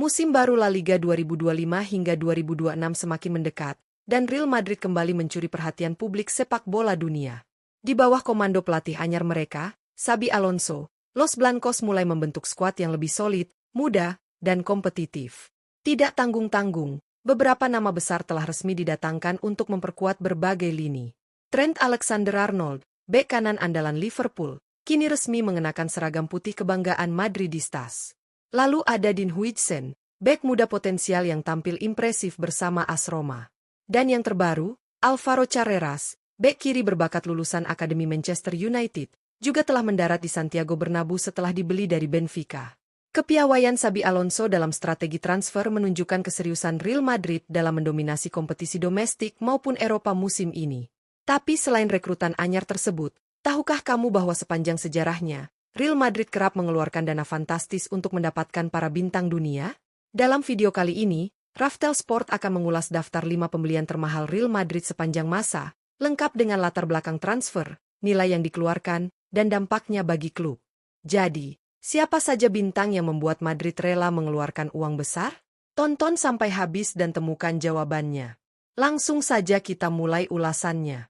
Musim baru La Liga 2025 hingga 2026 semakin mendekat, dan Real Madrid kembali mencuri perhatian publik sepak bola dunia. Di bawah komando pelatih anyar mereka, Xabi Alonso, Los Blancos mulai membentuk skuad yang lebih solid, muda, dan kompetitif. Tidak tanggung-tanggung, beberapa nama besar telah resmi didatangkan untuk memperkuat berbagai lini. Trent Alexander-Arnold, bek kanan andalan Liverpool, kini resmi mengenakan seragam putih kebanggaan Madridistas. Lalu ada Dean Huijsen, bek muda potensial yang tampil impresif bersama AS Roma. Dan yang terbaru, Alvaro Carreras, bek kiri berbakat lulusan Akademi Manchester United, juga telah mendarat di Santiago Bernabeu setelah dibeli dari Benfica. Kepiawaian Xabi Alonso dalam strategi transfer menunjukkan keseriusan Real Madrid dalam mendominasi kompetisi domestik maupun Eropa musim ini. Tapi selain rekrutan anyar tersebut, tahukah kamu bahwa sepanjang sejarahnya, Real Madrid kerap mengeluarkan dana fantastis untuk mendapatkan para bintang dunia? Dalam video kali ini, Raftel Sport akan mengulas daftar 5 pembelian termahal Real Madrid sepanjang masa, lengkap dengan latar belakang transfer, nilai yang dikeluarkan, dan dampaknya bagi klub. Jadi, siapa saja bintang yang membuat Madrid rela mengeluarkan uang besar? Tonton sampai habis dan temukan jawabannya. Langsung saja kita mulai ulasannya.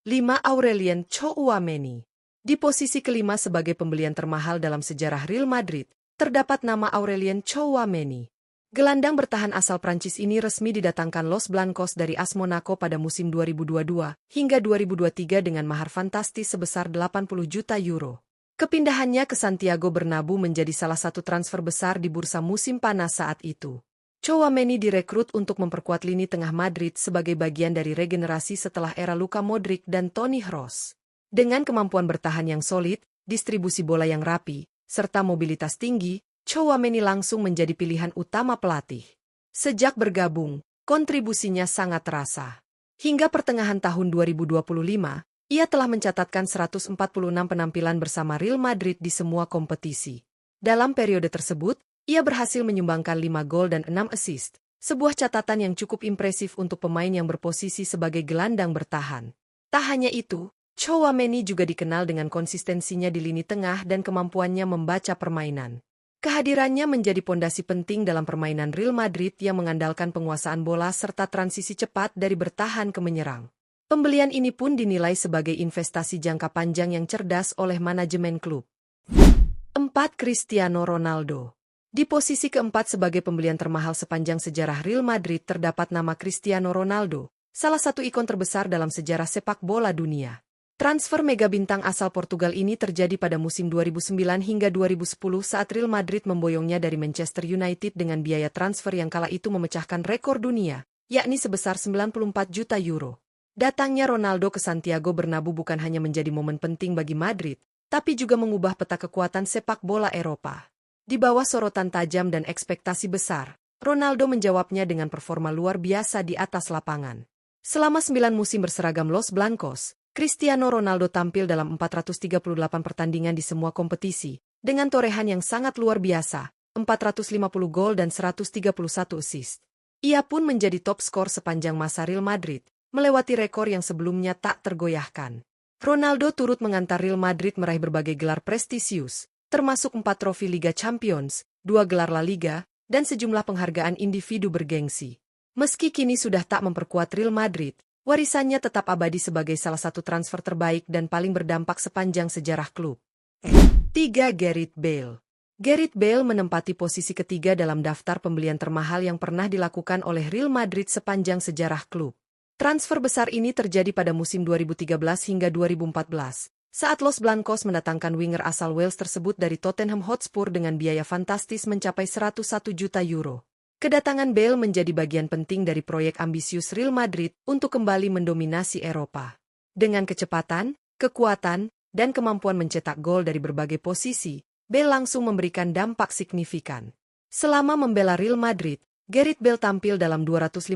5. Aurelien Tchouaméni. Di posisi kelima sebagai pembelian termahal dalam sejarah Real Madrid, terdapat nama Aurelien Tchouaméni. Gelandang bertahan asal Prancis ini resmi didatangkan Los Blancos dari AS Monaco pada musim 2022 hingga 2023 dengan mahar fantastis sebesar 80 juta euro. Kepindahannya ke Santiago Bernabeu menjadi salah satu transfer besar di bursa musim panas saat itu. Tchouaméni direkrut untuk memperkuat lini tengah Madrid sebagai bagian dari regenerasi setelah era Luka Modric dan Toni Kroos. Dengan kemampuan bertahan yang solid, distribusi bola yang rapi, serta mobilitas tinggi, Tchouaméni langsung menjadi pilihan utama pelatih. Sejak bergabung, kontribusinya sangat terasa. Hingga pertengahan tahun 2025, ia telah mencatatkan 146 penampilan bersama Real Madrid di semua kompetisi. Dalam periode tersebut, ia berhasil menyumbangkan 5 gol dan 6 assist, sebuah catatan yang cukup impresif untuk pemain yang berposisi sebagai gelandang bertahan. Tak hanya itu, Tchouaméni juga dikenal dengan konsistensinya di lini tengah dan kemampuannya membaca permainan. Kehadirannya menjadi pondasi penting dalam permainan Real Madrid yang mengandalkan penguasaan bola serta transisi cepat dari bertahan ke menyerang. Pembelian ini pun dinilai sebagai investasi jangka panjang yang cerdas oleh manajemen klub. 4. Cristiano Ronaldo. Di posisi keempat sebagai pembelian termahal sepanjang sejarah Real Madrid terdapat nama Cristiano Ronaldo, salah satu ikon terbesar dalam sejarah sepak bola dunia. Transfer mega bintang asal Portugal ini terjadi pada musim 2009 hingga 2010 saat Real Madrid memboyongnya dari Manchester United dengan biaya transfer yang kala itu memecahkan rekor dunia, yakni sebesar 94 juta euro. Datangnya Ronaldo ke Santiago Bernabeu bukan hanya menjadi momen penting bagi Madrid, tapi juga mengubah peta kekuatan sepak bola Eropa. Di bawah sorotan tajam dan ekspektasi besar, Ronaldo menjawabnya dengan performa luar biasa di atas lapangan. Selama 9 musim berseragam Los Blancos, Cristiano Ronaldo tampil dalam 438 pertandingan di semua kompetisi, dengan torehan yang sangat luar biasa, 450 gol dan 131 assist. Ia pun menjadi top skor sepanjang masa Real Madrid, melewati rekor yang sebelumnya tak tergoyahkan. Ronaldo turut mengantar Real Madrid meraih berbagai gelar prestisius, termasuk 4 trofi Liga Champions, 2 gelar La Liga, dan sejumlah penghargaan individu bergengsi. Meski kini sudah tak memperkuat Real Madrid, warisannya tetap abadi sebagai salah satu transfer terbaik dan paling berdampak sepanjang sejarah klub. 3. Gareth Bale. Gareth Bale menempati posisi ketiga dalam daftar pembelian termahal yang pernah dilakukan oleh Real Madrid sepanjang sejarah klub. Transfer besar ini terjadi pada musim 2013 hingga 2014. Saat Los Blancos mendatangkan winger asal Wales tersebut dari Tottenham Hotspur dengan biaya fantastis mencapai 101 juta euro. Kedatangan Bale menjadi bagian penting dari proyek ambisius Real Madrid untuk kembali mendominasi Eropa. Dengan kecepatan, kekuatan, dan kemampuan mencetak gol dari berbagai posisi, Bale langsung memberikan dampak signifikan. Selama membela Real Madrid, Gareth Bale tampil dalam 258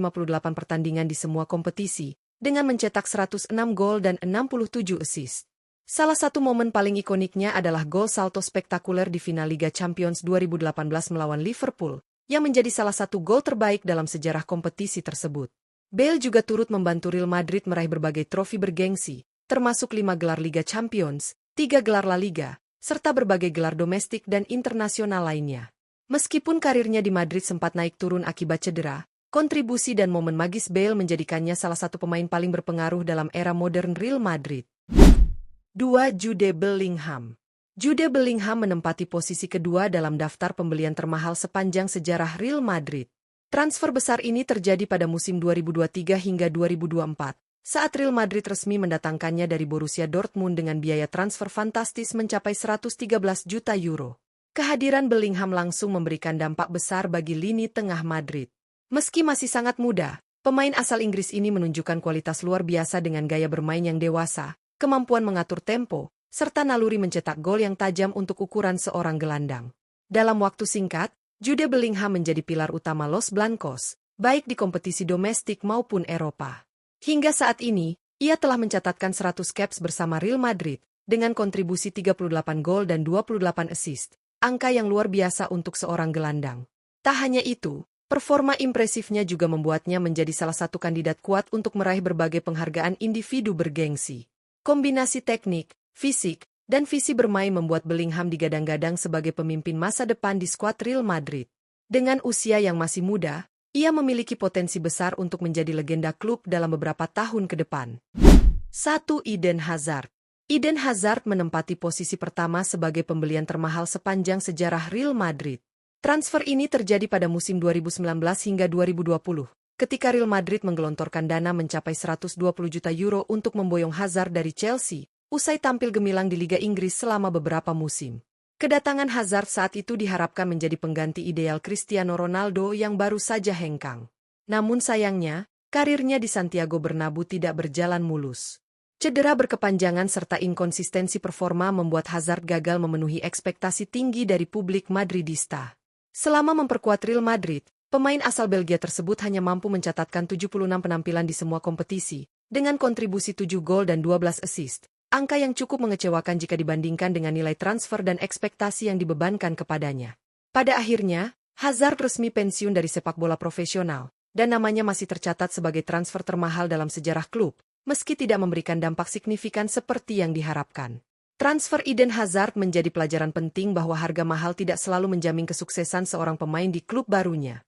pertandingan di semua kompetisi, dengan mencetak 106 gol dan 67 assist. Salah satu momen paling ikoniknya adalah gol salto spektakuler di final Liga Champions 2018 melawan Liverpool, yang menjadi salah satu gol terbaik dalam sejarah kompetisi tersebut. Bale juga turut membantu Real Madrid meraih berbagai trofi bergengsi, termasuk 5 gelar Liga Champions, 3 gelar La Liga, serta berbagai gelar domestik dan internasional lainnya. Meskipun karirnya di Madrid sempat naik turun akibat cedera, kontribusi dan momen magis Bale menjadikannya salah satu pemain paling berpengaruh dalam era modern Real Madrid. 2. Jude Bellingham. Jude Bellingham menempati posisi kedua dalam daftar pembelian termahal sepanjang sejarah Real Madrid. Transfer besar ini terjadi pada musim 2023 hingga 2024. Saat Real Madrid resmi mendatangkannya dari Borussia Dortmund dengan biaya transfer fantastis mencapai 113 juta euro. Kehadiran Bellingham langsung memberikan dampak besar bagi lini tengah Madrid. Meski masih sangat muda, pemain asal Inggris ini menunjukkan kualitas luar biasa dengan gaya bermain yang dewasa, kemampuan mengatur tempo, serta naluri mencetak gol yang tajam untuk ukuran seorang gelandang. Dalam waktu singkat, Jude Bellingham menjadi pilar utama Los Blancos, baik di kompetisi domestik maupun Eropa. Hingga saat ini, ia telah mencatatkan 100 caps bersama Real Madrid, dengan kontribusi 38 gol dan 28 assist, angka yang luar biasa untuk seorang gelandang. Tak hanya itu, performa impresifnya juga membuatnya menjadi salah satu kandidat kuat untuk meraih berbagai penghargaan individu bergengsi. Kombinasi teknik, fisik, dan visi bermain membuat Bellingham digadang-gadang sebagai pemimpin masa depan di skuad Real Madrid. Dengan usia yang masih muda, ia memiliki potensi besar untuk menjadi legenda klub dalam beberapa tahun ke depan. 1. Eden Hazard. Eden Hazard menempati posisi pertama sebagai pembelian termahal sepanjang sejarah Real Madrid. Transfer ini terjadi pada musim 2019 hingga 2020, ketika Real Madrid menggelontorkan dana mencapai 120 juta euro untuk memboyong Hazard dari Chelsea, usai tampil gemilang di Liga Inggris selama beberapa musim. Kedatangan Hazard saat itu diharapkan menjadi pengganti ideal Cristiano Ronaldo yang baru saja hengkang. Namun sayangnya, karirnya di Santiago Bernabeu tidak berjalan mulus. Cedera berkepanjangan serta inkonsistensi performa membuat Hazard gagal memenuhi ekspektasi tinggi dari publik Madridista. Selama memperkuat Real Madrid, pemain asal Belgia tersebut hanya mampu mencatatkan 76 penampilan di semua kompetisi, dengan kontribusi 7 gol dan 12 assist. Angka yang cukup mengecewakan jika dibandingkan dengan nilai transfer dan ekspektasi yang dibebankan kepadanya. Pada akhirnya, Hazard resmi pensiun dari sepak bola profesional, dan namanya masih tercatat sebagai transfer termahal dalam sejarah klub, meski tidak memberikan dampak signifikan seperti yang diharapkan. Transfer Eden Hazard menjadi pelajaran penting bahwa harga mahal tidak selalu menjamin kesuksesan seorang pemain di klub barunya.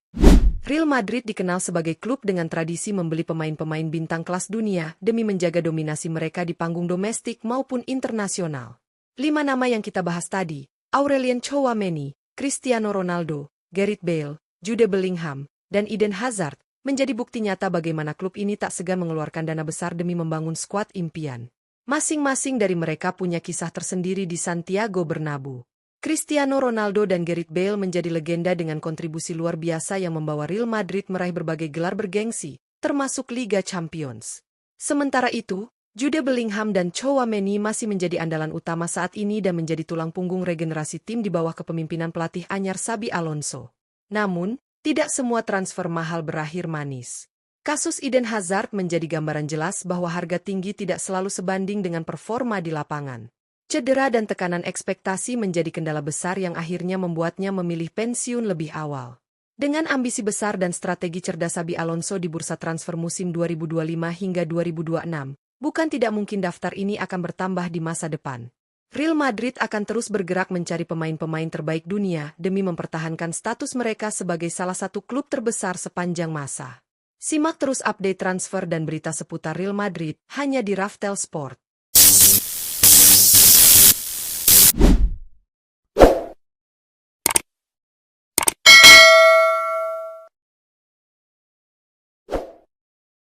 Real Madrid dikenal sebagai klub dengan tradisi membeli pemain-pemain bintang kelas dunia demi menjaga dominasi mereka di panggung domestik maupun internasional. 5 nama yang kita bahas tadi, Aurelien Tchouaméni, Cristiano Ronaldo, Gareth Bale, Jude Bellingham, dan Eden Hazard, menjadi bukti nyata bagaimana klub ini tak segan mengeluarkan dana besar demi membangun skuad impian. Masing-masing dari mereka punya kisah tersendiri di Santiago Bernabeu. Cristiano Ronaldo dan Gareth Bale menjadi legenda dengan kontribusi luar biasa yang membawa Real Madrid meraih berbagai gelar bergengsi, termasuk Liga Champions. Sementara itu, Jude Bellingham dan Tchouaméni masih menjadi andalan utama saat ini dan menjadi tulang punggung regenerasi tim di bawah kepemimpinan pelatih anyar Xabi Alonso. Namun, tidak semua transfer mahal berakhir manis. Kasus Eden Hazard menjadi gambaran jelas bahwa harga tinggi tidak selalu sebanding dengan performa di lapangan. Cedera dan tekanan ekspektasi menjadi kendala besar yang akhirnya membuatnya memilih pensiun lebih awal. Dengan ambisi besar dan strategi cerdas Xabi Alonso di bursa transfer musim 2025 hingga 2026, bukan tidak mungkin daftar ini akan bertambah di masa depan. Real Madrid akan terus bergerak mencari pemain-pemain terbaik dunia demi mempertahankan status mereka sebagai salah satu klub terbesar sepanjang masa. Simak terus update transfer dan berita seputar Real Madrid hanya di Raftel Sport.